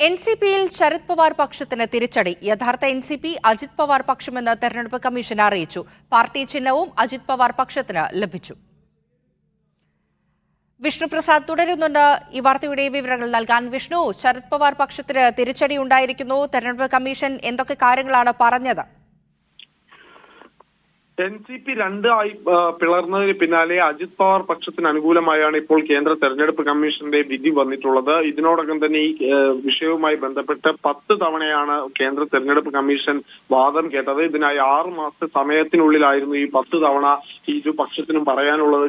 എൻസിപിയിൽ ശരത് പവാർ പക്ഷത്തിന് തിരിച്ചടി. യഥാർത്ഥ എൻസിപി അജിത് പവാർ പക്ഷമെന്ന് തെരഞ്ഞെടുപ്പ് കമ്മീഷൻ അറിയിച്ചു. പാർട്ടി ചിഹ്നവും അജിത് പവാർ പക്ഷത്തിന് ലഭിച്ചു. വിഷ്ണുപ്രസാദ് തുടരുന്നുണ്ട് ഈ വാർത്തയുടെ വിവരങ്ങൾ നൽകാൻ. വിഷ്ണു, ശരത് പവാർ പക്ഷത്തിന് തിരിച്ചടി ഉണ്ടായിരിക്കുന്നു. തെരഞ്ഞെടുപ്പ് കമ്മീഷൻ എന്തൊക്കെ കാര്യങ്ങളാണ് പറഞ്ഞത്? എൻസിപി രണ്ടായി പിളർന്നതിന് പിന്നാലെ അജിത് പവാർ പക്ഷത്തിന് അനുകൂലമായാണ് ഇപ്പോൾ കേന്ദ്ര തെരഞ്ഞെടുപ്പ് കമ്മീഷന്റെ വിധി വന്നിട്ടുള്ളത്. ഇതിനോടകം തന്നെ ഈ വിഷയവുമായി ബന്ധപ്പെട്ട് 10 തവണയാണ് കേന്ദ്ര തെരഞ്ഞെടുപ്പ് കമ്മീഷൻ വാദം കേട്ടത്. ഇതിനായി 6 മാസത്തെ സമയത്തിനുള്ളിലായിരുന്നു ഈ 10 തവണ ഈ ഇരു പക്ഷത്തിനും പറയാനുള്ളത്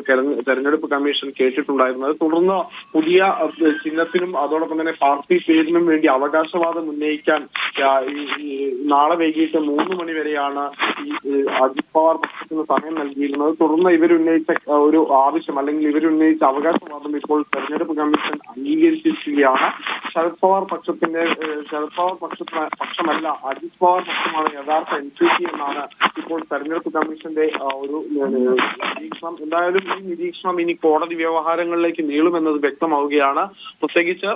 തെരഞ്ഞെടുപ്പ് കമ്മീഷൻ കേട്ടിട്ടുണ്ടായിരുന്നത്. തുടർന്ന് പുതിയ ചിഹ്നത്തിനും അതോടൊപ്പം തന്നെ പാർട്ടി പേരിനും വേണ്ടി അവകാശവാദം ഉന്നയിക്കാൻ നാളെ വൈകിട്ട് 3 മണി വരെയാണ് ഈ അജിത് പവാർ പക്ഷത്തിന് സമയം നൽകിയിരുന്നത്. തുടർന്ന് ഇവരുന്നയിച്ച ഒരു ആവശ്യം അല്ലെങ്കിൽ ഇവരുന്നയിച്ച അവകാശവാദം ഇപ്പോൾ തെരഞ്ഞെടുപ്പ് കമ്മീഷൻ അംഗീകരിച്ചിരിക്കുകയാണ്. ശരത് പവാർ പക്ഷമല്ല, അജിത് പവാർ പക്ഷമാണ് യഥാർത്ഥ എൻസിപി എന്നാണ് ഇപ്പോൾ തെരഞ്ഞെടുപ്പ് കമ്മീഷന്റെ ഒരു നിരീക്ഷണം. എന്തായാലും ഈ നിരീക്ഷണം ഇനി കോടതി വ്യവഹാരങ്ങളിലേക്ക് നീളുമെന്നത് വ്യക്തമാവുകയാണ്. പ്രത്യേകിച്ച്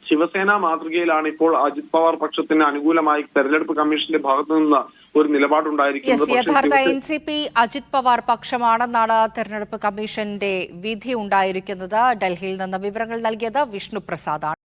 ശിവസേന മാതൃകയിലാണ് ഇപ്പോൾ അജിത് പവാർ പക്ഷത്തിന് അനുകൂലമായി തെരഞ്ഞെടുപ്പ് കമ്മീഷന്റെ ഭാഗത്തു നിന്ന് ഒരു നിലപാടുണ്ടായിരിക്കുന്നത്. യഥാർത്ഥ എൻസിപി അജിത് പവാർ പക്ഷമാണെന്നാണ് തെരഞ്ഞെടുപ്പ് കമ്മീഷന്റെ വിധി ഉണ്ടായിരിക്കുന്നത്. ഡൽഹിയിൽ നിന്ന് വിവരങ്ങൾ നൽകിയത് വിഷ്ണുപ്രസാദാണ്.